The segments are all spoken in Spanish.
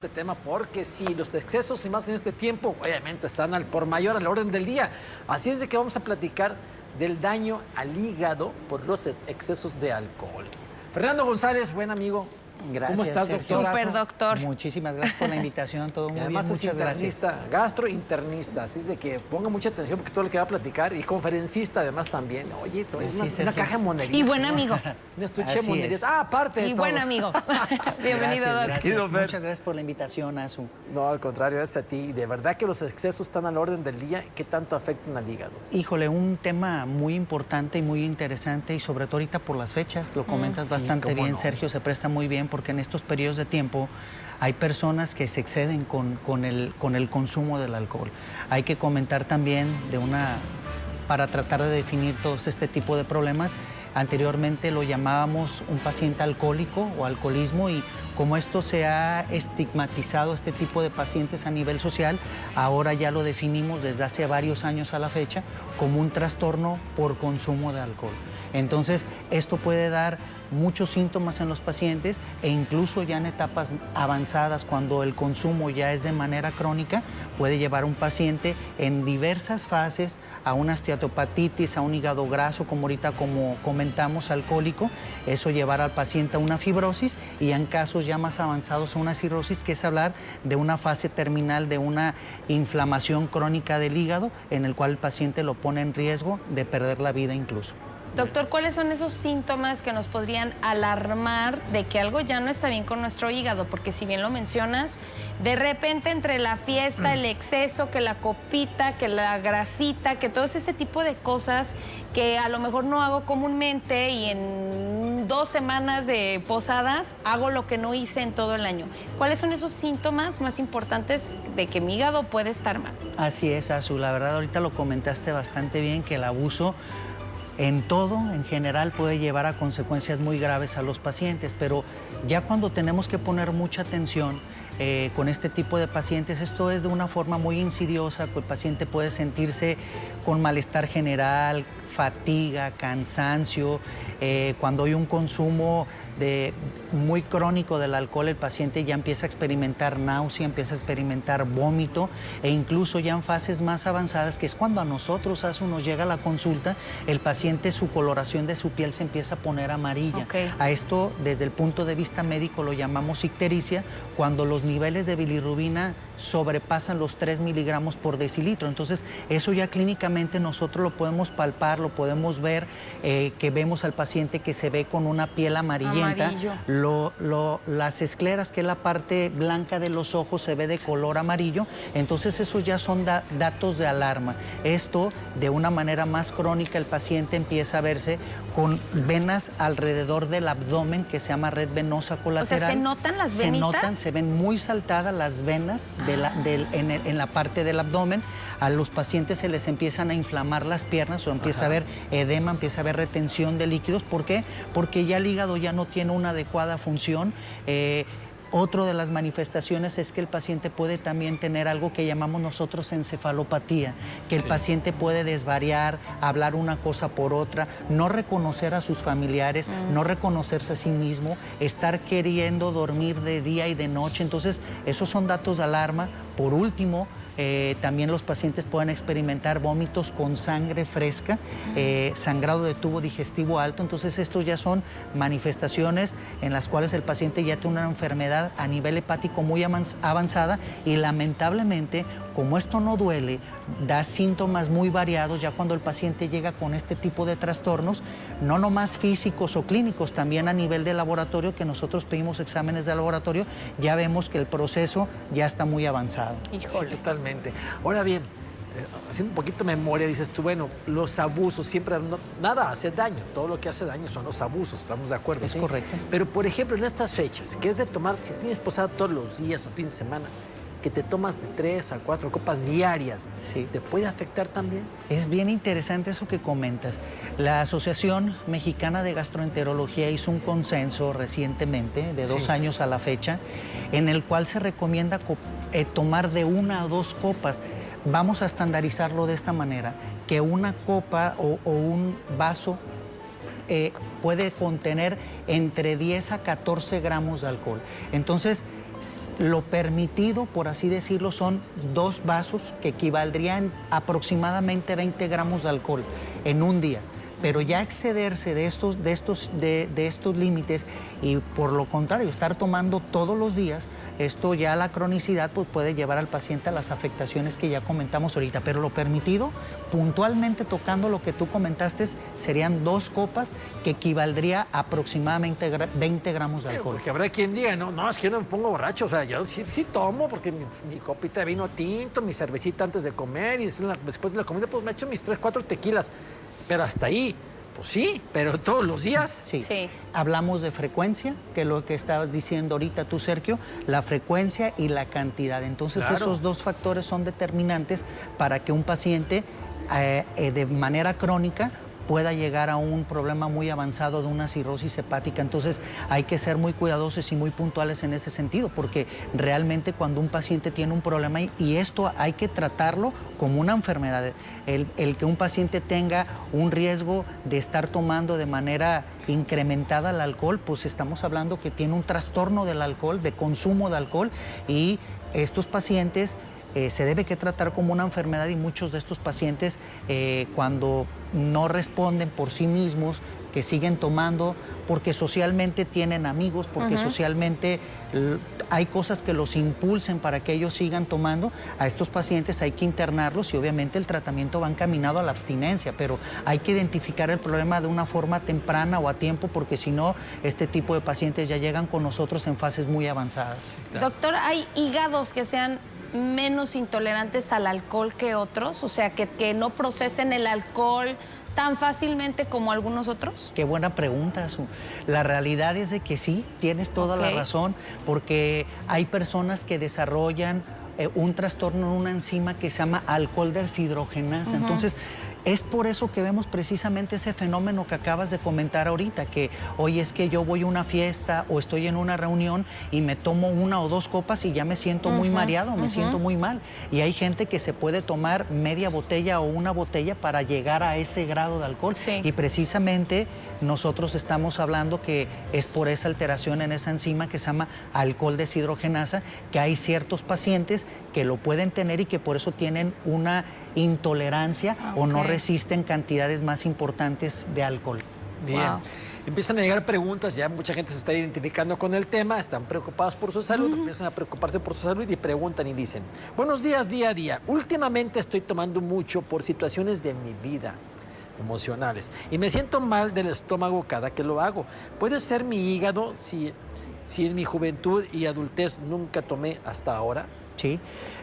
Este tema porque si los excesos y más en este tiempo obviamente están al por mayor a la orden del día. Así es de que vamos a platicar del daño al hígado por los excesos de alcohol. Fernando González, buen amigo. Gracias, ¿Cómo estás, Sergio? doctor? Súper, doctor. Muchísimas gracias por la invitación, todo muy bien, Además es muchas gracias. internista, gastrointernista, así es de que ponga mucha atención porque todo lo que va a platicar, y conferencista además también. Oye, es una caja de monerías. Y buen amigo. Un estuche de Así monerías. es. Aparte de Y todo. buen amigo. Bienvenido, Gracias, Doc. gracias. Querido Fer. Muchas gracias por la invitación, Azu. No, al contrario, gracias a ti. De verdad que los excesos están a la orden del día. ¿Qué tanto afectan al hígado? Híjole, un tema muy importante y muy interesante, y sobre todo ahorita por las fechas, lo comentas Sí, bastante cómo bien, no. Sergio, se presta muy bien porque en estos periodos de tiempo hay personas que se exceden con el consumo del alcohol. Hay que comentar también para tratar de definir todos este tipo de problemas. Anteriormente lo llamábamos un paciente alcohólico o alcoholismo, y como esto se ha estigmatizado, este tipo de pacientes a nivel social, ahora ya lo definimos desde hace varios años a la fecha como un trastorno por consumo de alcohol. Entonces, esto puede dar muchos síntomas en los pacientes, e incluso ya en etapas avanzadas, cuando el consumo ya es de manera crónica, puede llevar a un paciente en diversas fases a una esteatopatitis, a un hígado graso, como ahorita como comentamos, alcohólico, eso llevar al paciente a una fibrosis, y en casos ya más avanzados a una cirrosis, que es hablar de una fase terminal de una inflamación crónica del hígado, en el cual el paciente lo pone en riesgo de perder la vida incluso. Doctor, ¿cuáles son esos síntomas que nos podrían alarmar de que algo ya no está bien con nuestro hígado? Porque si bien lo mencionas, de repente entre la fiesta, el exceso, que la copita, que la grasita, que todo ese tipo de cosas que a lo mejor no hago comúnmente, y en 2 semanas de posadas hago lo que no hice en todo el año. ¿Cuáles son esos síntomas más importantes de que mi hígado puede estar mal? Así es, Azu, la verdad ahorita lo comentaste bastante bien, que el abuso en todo, en general, puede llevar a consecuencias muy graves a los pacientes, pero ya cuando tenemos que poner mucha atención con este tipo de pacientes, esto es de una forma muy insidiosa, que el paciente puede sentirse con malestar general, fatiga, cansancio. Cuando hay un consumo muy crónico del alcohol, el paciente ya empieza a experimentar náusea, empieza a experimentar vómito, e incluso ya en fases más avanzadas, que es cuando a nosotros nos llega la consulta, el paciente, su coloración de su piel se empieza a poner amarilla. Okay. A esto, desde el punto de vista médico, lo llamamos ictericia, cuando los niveles de bilirrubina sobrepasan los 3 miligramos por decilitro. Entonces, eso ya clínicamente nosotros lo podemos palpar, lo podemos ver, que vemos al paciente que se ve con una piel amarillenta. Las escleras, que es la parte blanca de los ojos, se ve de color amarillo. Entonces, esos ya son datos de alarma. Esto, de una manera más crónica, el paciente empieza a verse con venas alrededor del abdomen, que se llama red venosa colateral. O sea, ¿se notan las venitas? Se ven muy saltadas las venas en la parte del abdomen. A los pacientes se les empiezan a inflamar las piernas, o empieza a haber edema, empieza a haber retención de líquidos. ¿Por qué? Porque ya el hígado ya no tiene una adecuada función. Otro de las manifestaciones es que el paciente puede también tener algo que llamamos nosotros encefalopatía, que el paciente puede desvariar, hablar una cosa por otra, no reconocer a sus familiares, no reconocerse a sí mismo, estar queriendo dormir de día y de noche. Entonces, esos son datos de alarma. Por último, también los pacientes pueden experimentar vómitos con sangre fresca, sangrado de tubo digestivo alto. Entonces, estos ya son manifestaciones en las cuales el paciente ya tiene una enfermedad a nivel hepático muy avanzada, y lamentablemente, como esto no duele, da síntomas muy variados. Ya cuando el paciente llega con este tipo de trastornos, no nomás físicos o clínicos, también a nivel de laboratorio, que nosotros pedimos exámenes de laboratorio, ya vemos que el proceso ya está muy avanzado. Híjole. Sí, totalmente. Ahora bien, haciendo un poquito de memoria, dices tú, bueno, los abusos siempre, nada hace daño. Todo lo que hace daño son los abusos, estamos de acuerdo. Es ¿sí? correcto. Pero, por ejemplo, en estas fechas, que es de tomar, si tienes posada todos los días o fin de semana, que te tomas de 3 a 4 copas diarias, Sí. ¿te puede afectar también? Es bien interesante eso que comentas. La Asociación Mexicana de Gastroenterología hizo un consenso recientemente, de 2 años a la fecha, en el cual se recomienda tomar de 1 a 2 copas. Vamos a estandarizarlo de esta manera, que una copa o un vaso puede contener entre 10 a 14 gramos de alcohol. Entonces, Lo permitido, por así decirlo, son 2 vasos que equivaldrían aproximadamente 20 gramos de alcohol en un día. Pero ya excederse de estos límites y por lo contrario estar tomando todos los días, esto ya la cronicidad pues, puede llevar al paciente a las afectaciones que ya comentamos ahorita. Pero lo permitido, puntualmente tocando lo que tú comentaste, serían 2 copas que equivaldría a aproximadamente 20 gramos de alcohol. Porque habrá quien diga, no, es que yo no me pongo borracho, o sea, yo sí tomo porque mi copita de vino tinto, mi cervecita antes de comer y después de la comida pues me echo mis 3, 4 tequilas. Pero hasta ahí, pues sí, pero todos los días. Sí. Sí. Hablamos de frecuencia, que es lo que estabas diciendo ahorita tú, Sergio, la frecuencia y la cantidad. Entonces, claro, esos 2 factores son determinantes para que un paciente de manera crónica pueda llegar a un problema muy avanzado de una cirrosis hepática. Entonces hay que ser muy cuidadosos y muy puntuales en ese sentido, porque realmente cuando un paciente tiene un problema, y esto hay que tratarlo como una enfermedad, el que un paciente tenga un riesgo de estar tomando de manera incrementada el alcohol, pues estamos hablando que tiene un trastorno del alcohol, de consumo de alcohol, y estos pacientes se debe que tratar como una enfermedad, y muchos de estos pacientes cuando no responden por sí mismos, que siguen tomando porque socialmente tienen amigos, porque socialmente hay cosas que los impulsen para que ellos sigan tomando, a estos pacientes hay que internarlos y obviamente el tratamiento va encaminado a la abstinencia, pero hay que identificar el problema de una forma temprana o a tiempo, porque si no, este tipo de pacientes ya llegan con nosotros en fases muy avanzadas. Doctor, ¿hay hígados que sean menos intolerantes al alcohol que otros? O sea, que no procesen el alcohol tan fácilmente como algunos otros. Qué buena pregunta, Su. La realidad es de que sí, tienes toda la razón, porque hay personas que desarrollan un trastorno en una enzima que se llama alcohol deshidrogenasa. Entonces, es por eso que vemos precisamente ese fenómeno que acabas de comentar ahorita, que hoy es que yo voy a una fiesta o estoy en una reunión y me tomo 1 o 2 copas y ya me siento muy mareado, me siento muy mal. Y hay gente que se puede tomar media botella o una botella para llegar a ese grado de alcohol. Sí. Y precisamente nosotros estamos hablando que es por esa alteración en esa enzima que se llama alcohol deshidrogenasa, que hay ciertos pacientes que lo pueden tener y que por eso tienen una intolerancia o no resisten cantidades más importantes de alcohol. Bien. Wow. Empiezan a llegar preguntas, ya mucha gente se está identificando con el tema, están preocupados por su salud, empiezan a preocuparse por su salud y preguntan y dicen: buenos días, día a día. Últimamente estoy tomando mucho por situaciones de mi vida emocionales y me siento mal del estómago cada que lo hago. ¿Puede ser mi hígado si en mi juventud y adultez nunca tomé hasta ahora? Sí,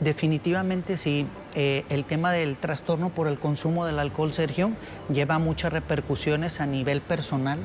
definitivamente sí. El tema del trastorno por el consumo del alcohol, Sergio, lleva muchas repercusiones a nivel personal,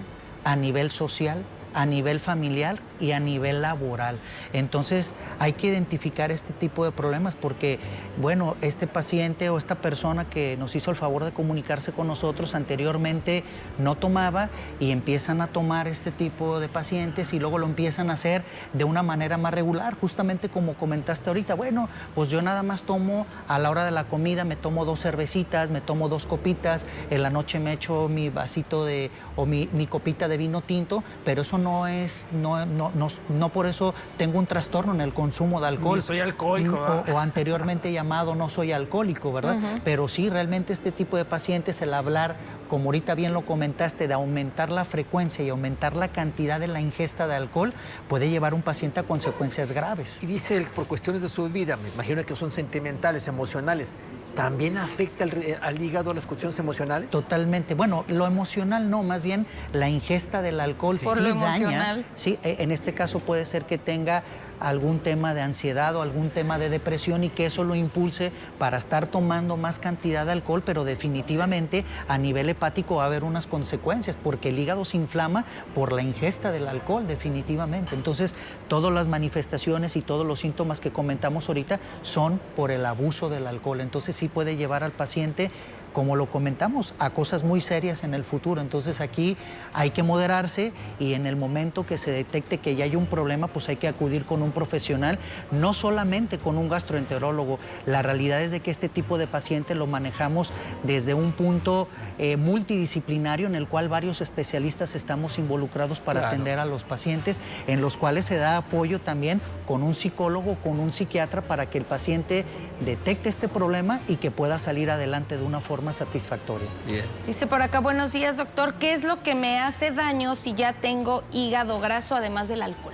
a nivel social, a nivel familiar y a nivel laboral. Entonces hay que identificar este tipo de problemas porque, bueno, este paciente o esta persona que nos hizo el favor de comunicarse con nosotros anteriormente no tomaba y empiezan a tomar este tipo de pacientes y luego lo empiezan a hacer de una manera más regular, justamente como comentaste ahorita. Bueno, pues yo nada más tomo a la hora de la comida, me tomo 2 cervecitas, me tomo 2 copitas, en la noche me echo mi vasito o mi copita de vino tinto, pero eso no es, no por eso tengo un trastorno en el consumo de alcohol. Ni soy alcohólico. O anteriormente llamado no soy alcohólico, ¿verdad? Pero sí, realmente este tipo de pacientes, el hablar, como ahorita bien lo comentaste, de aumentar la frecuencia y aumentar la cantidad de la ingesta de alcohol, puede llevar a un paciente a consecuencias graves. Y dice él, por cuestiones de su vida, me imagino que son sentimentales, emocionales, ¿también afecta al hígado las cuestiones emocionales? Totalmente. Bueno, lo emocional no, más bien la ingesta del alcohol sí daña. Sí, en este caso puede ser que tenga algún tema de ansiedad o algún tema de depresión y que eso lo impulse para estar tomando más cantidad de alcohol, pero definitivamente a nivel hepático va a haber unas consecuencias porque el hígado se inflama por la ingesta del alcohol, definitivamente. Entonces, todas las manifestaciones y todos los síntomas que comentamos ahorita son por el abuso del alcohol. Entonces, sí puede llevar al paciente como lo comentamos, a cosas muy serias en el futuro. Entonces aquí hay que moderarse y en el momento que se detecte que ya hay un problema, pues hay que acudir con un profesional, no solamente con un gastroenterólogo. La realidad es de que este tipo de paciente lo manejamos desde un punto multidisciplinario en el cual varios especialistas estamos involucrados para atender a los pacientes, en los cuales se da apoyo también con un psicólogo, con un psiquiatra, para que el paciente detecte este problema y que pueda salir adelante de una forma satisfactoria. Bien. Dice por acá, buenos días, doctor. ¿Qué es lo que me hace daño si ya tengo hígado graso, además del alcohol?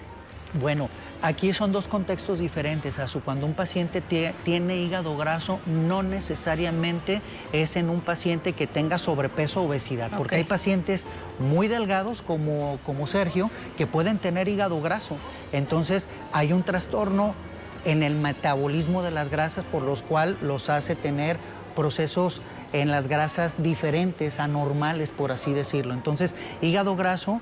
Bueno, aquí son dos contextos diferentes, Azu. Cuando un paciente tiene hígado graso, no necesariamente es en un paciente que tenga sobrepeso o obesidad, porque hay pacientes muy delgados como Sergio que pueden tener hígado graso. Entonces hay un trastorno en el metabolismo de las grasas por los cuales los hace tener procesos en las grasas diferentes, anormales, por así decirlo. Entonces, hígado graso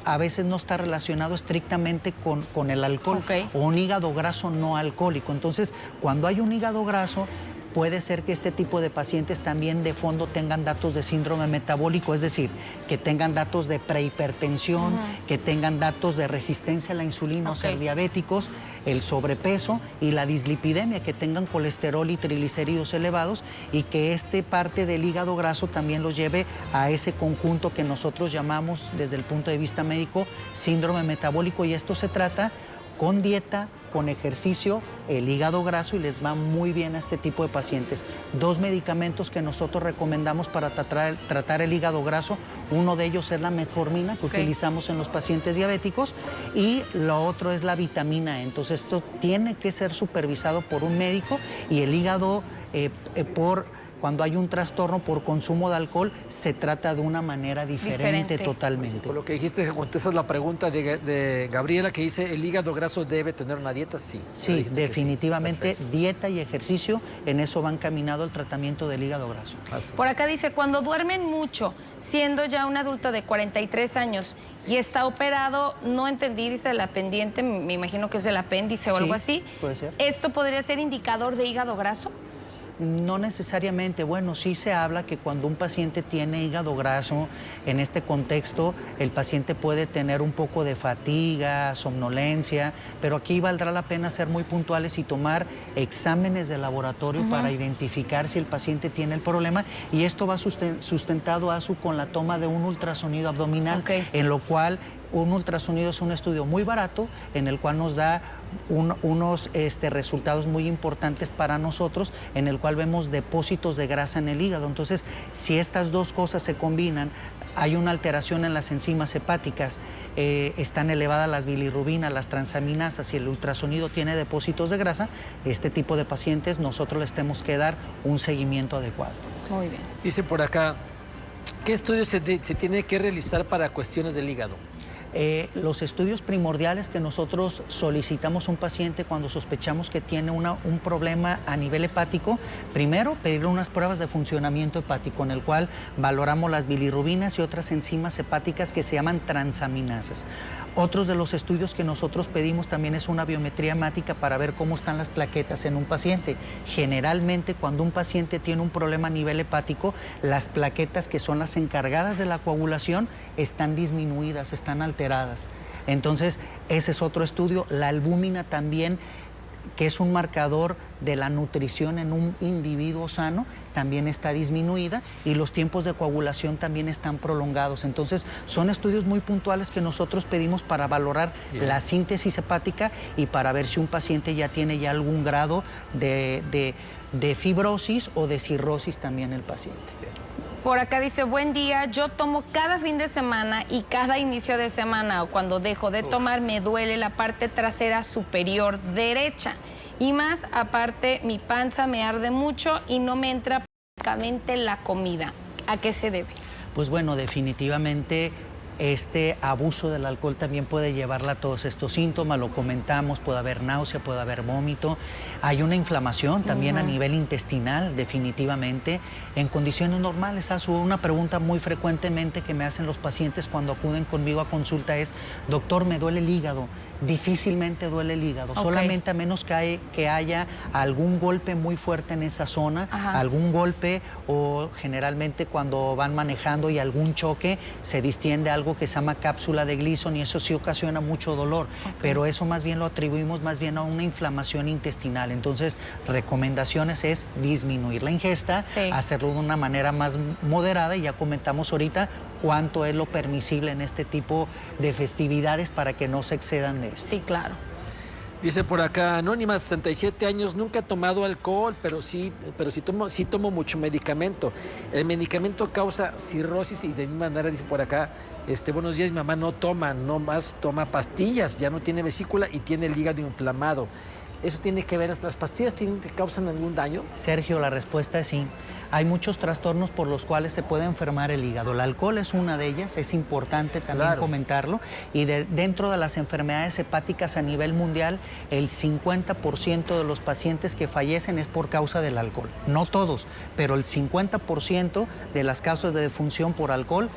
a veces no está relacionado estrictamente con el alcohol, o un hígado graso no alcohólico. Entonces, cuando hay un hígado graso, puede ser que este tipo de pacientes también de fondo tengan datos de síndrome metabólico, es decir, que tengan datos de prehipertensión, que tengan datos de resistencia a la insulina o ser diabéticos, el sobrepeso y la dislipidemia, que tengan colesterol y triglicéridos elevados, y que parte del hígado graso también los lleve a ese conjunto que nosotros llamamos desde el punto de vista médico síndrome metabólico, y esto se trata con dieta, con ejercicio, el hígado graso, y les va muy bien a este tipo de pacientes. Dos medicamentos que nosotros recomendamos para tratar el hígado graso, uno de ellos es la metformina, que utilizamos en los pacientes diabéticos, y lo otro es la vitamina E. Entonces esto tiene que ser supervisado por un médico, y el hígado cuando hay un trastorno por consumo de alcohol, se trata de una manera diferente. Totalmente. Por lo que dijiste, que contestas la pregunta de Gabriela, que dice, ¿el hígado graso debe tener una dieta? Sí. Sí, definitivamente, dieta y ejercicio, en eso va encaminado el tratamiento del hígado graso. Por acá dice, cuando duermen mucho, siendo ya un adulto de 43 años y está operado, no entendí, dice de la pendiente, me imagino que es del apéndice o algo así. Puede ser. ¿Esto podría ser indicador de hígado graso? No necesariamente. Bueno, sí se habla que cuando un paciente tiene hígado graso, en este contexto, el paciente puede tener un poco de fatiga, somnolencia, pero aquí valdrá la pena ser muy puntuales y tomar exámenes de laboratorio para identificar si el paciente tiene el problema, y esto va sustentado, Azu, con la toma de un ultrasonido abdominal, en lo cual un ultrasonido es un estudio muy barato, en el cual nos da unos resultados muy importantes para nosotros, en el cual vemos depósitos de grasa en el hígado. Entonces, si estas dos cosas se combinan, hay una alteración en las enzimas hepáticas, están elevadas las bilirrubinas, las transaminasas, y el ultrasonido tiene depósitos de grasa, este tipo de pacientes nosotros les tenemos que dar un seguimiento adecuado. Muy bien. Dice por acá, ¿qué estudios se tiene que realizar para cuestiones del hígado? Los estudios primordiales que nosotros solicitamos a un paciente cuando sospechamos que tiene un problema a nivel hepático, primero pedirle unas pruebas de funcionamiento hepático, en el cual valoramos las bilirrubinas y otras enzimas hepáticas que se llaman transaminasas. Otros de los estudios que nosotros pedimos también es una biometría hemática para ver cómo están las plaquetas en un paciente. Generalmente, cuando un paciente tiene un problema a nivel hepático, las plaquetas, que son las encargadas de la coagulación, están disminuidas, están alteradas. Entonces, ese es otro estudio. La albúmina también, que es un marcador de la nutrición en un individuo sano, también está disminuida, y los tiempos de coagulación también están prolongados. Entonces, son estudios muy puntuales que nosotros pedimos para valorar la síntesis hepática y para ver si un paciente ya tiene algún grado de fibrosis o de cirrosis también el paciente. Por acá dice, buen día, yo tomo cada fin de semana y cada inicio de semana, o cuando dejo de tomar, me duele la parte trasera superior derecha. Y más, aparte, mi panza me arde mucho y no me entra prácticamente la comida. ¿A qué se debe? Pues bueno, definitivamente este abuso del alcohol también puede llevarla a todos estos síntomas, lo comentamos, puede haber náusea, puede haber vómito, hay una inflamación también a nivel intestinal, definitivamente. En condiciones normales, una pregunta muy frecuentemente que me hacen los pacientes cuando acuden conmigo a consulta es, doctor, me duele el hígado, difícilmente duele el hígado, solamente a menos que haya algún golpe muy fuerte en esa zona, algún golpe, o generalmente cuando van manejando y algún choque se distiende algo que se llama cápsula de Gleason y eso sí ocasiona mucho dolor, pero eso más bien lo atribuimos más bien a una inflamación intestinal. Entonces, recomendaciones es disminuir la ingesta, hacerlo de una manera más moderada, y ya comentamos ahorita cuánto es lo permisible en este tipo de festividades para que no se excedan de esto. Sí, claro. Dice por acá, Anónima, 67 años, nunca he tomado alcohol, pero sí tomo mucho medicamento. El medicamento causa cirrosis y de mi manera, dice por acá, buenos días, mi mamá no toma, no más toma pastillas, ya no tiene vesícula y tiene el hígado inflamado. ¿Eso tiene que ver? ¿Las pastillas te causan algún daño? Sergio, la respuesta es sí. Hay muchos trastornos por los cuales se puede enfermar el hígado. El alcohol es una de ellas, es importante también comentarlo. Y dentro de las enfermedades hepáticas a nivel mundial, el 50% de los pacientes que fallecen es por causa del alcohol. No todos, pero el 50% de las causas de defunción por alcohol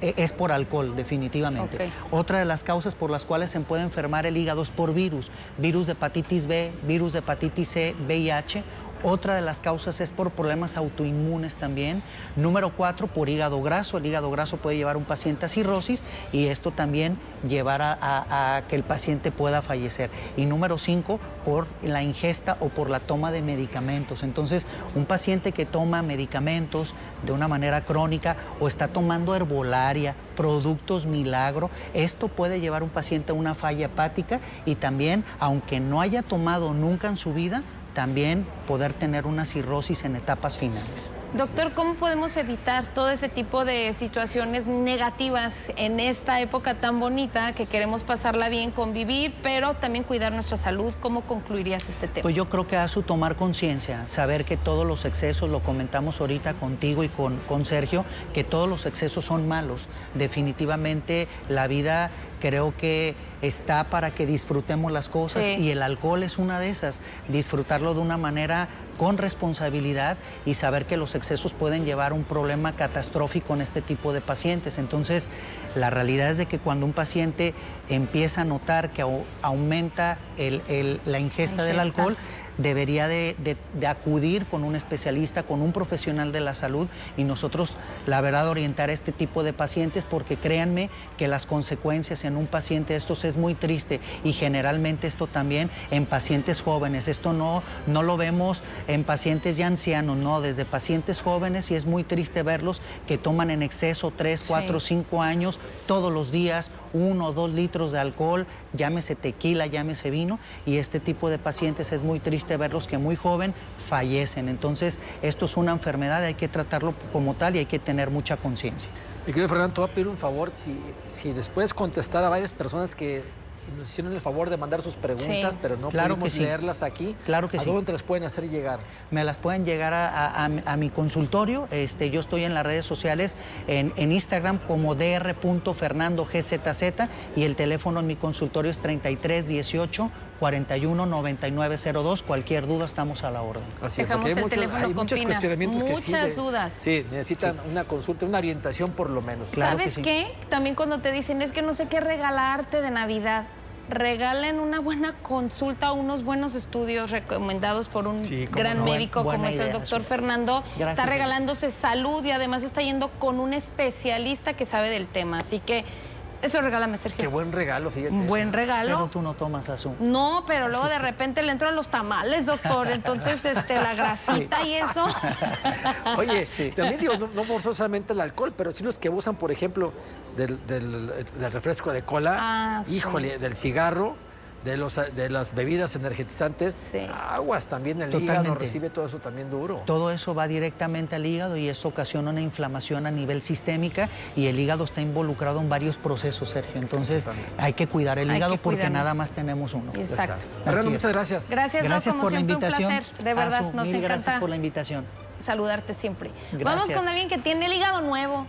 es por alcohol, definitivamente. Otra de las causas por las cuales se puede enfermar el hígado es por virus de hepatitis B, virus de hepatitis C, VIH. Otra de las causas es por problemas autoinmunes también. Número 4, por hígado graso. El hígado graso puede llevar a un paciente a cirrosis y esto también llevar a que el paciente pueda fallecer. Y número 5, por la ingesta o por la toma de medicamentos. Entonces, un paciente que toma medicamentos de una manera crónica o está tomando herbolaria, productos milagro, esto puede llevar a un paciente a una falla hepática y también, aunque no haya tomado nunca en su vida, también poder tener una cirrosis en etapas finales. Doctor, ¿cómo podemos evitar todo ese tipo de situaciones negativas en esta época tan bonita que queremos pasarla bien, convivir, pero también cuidar nuestra salud? ¿Cómo concluirías este tema? Pues yo creo que a su tomar conciencia, saber que todos los excesos, lo comentamos ahorita contigo y con Sergio, que todos los excesos son malos. Definitivamente la vida creo que está para que disfrutemos las cosas y el alcohol es una de esas. Disfrutarlo de una manera con responsabilidad y saber que los excesos pueden llevar a un problema catastrófico en este tipo de pacientes. Entonces, la realidad es de que cuando un paciente empieza a notar que aumenta la ingesta del alcohol, debería de acudir con un especialista, con un profesional de la salud y nosotros, la verdad, orientar a este tipo de pacientes porque créanme que las consecuencias en un paciente estos es muy triste y generalmente esto también en pacientes jóvenes. Esto no lo vemos en pacientes ya ancianos, no, desde pacientes jóvenes y es muy triste verlos que toman en exceso 3, 4, 5 años todos los días 1 o 2 litros de alcohol, llámese tequila, llámese vino y este tipo de pacientes es muy triste verlos que muy joven fallecen. Entonces, esto es una enfermedad, hay que tratarlo como tal y hay que tener mucha conciencia. Mi querido Fernando, te voy a pedir un favor, si les puedes contestar a varias personas que nos hicieron el favor de mandar sus preguntas, pero no pudimos leerlas aquí. Claro que sí. ¿A dónde te las pueden hacer llegar? Me las pueden llegar a mi consultorio. Yo estoy en las redes sociales, en Instagram como dr.fernandogzz y el teléfono en mi consultorio es 33 18 41 9902. Cualquier duda estamos a la orden. Así es, dejamos el teléfono con muchos cuestionamientos que muchas dudas. Sí, necesitan una consulta, una orientación por lo menos. Claro. ¿Sabes qué? También cuando te dicen es que no sé qué regalarte de Navidad, regalen una buena consulta, unos buenos estudios recomendados por un gran médico como es el doctor Fernando. Está regalándose salud y además está yendo con un especialista que sabe del tema. Así que eso regálame, Sergio. Qué buen regalo, fíjate. Un buen regalo. Pero tú no tomas azul. No, pero luego de repente le entro a los tamales, doctor. Entonces, la grasita y eso. Oye, también digo, no forzosamente el alcohol, pero sí los que abusan, por ejemplo, del refresco de cola, híjole, del cigarro, de las bebidas energizantes, aguas también, el hígado recibe todo eso también duro. Todo eso va directamente al hígado y eso ocasiona una inflamación a nivel sistémica y el hígado está involucrado en varios procesos, Sergio. Entonces hay que cuidar el hígado porque nada más tenemos uno. Exacto. Fernando, muchas gracias. Gracias por la invitación. Un placer, de verdad, nos encanta. Gracias por la invitación. Saludarte siempre. Vamos con alguien que tiene el hígado nuevo.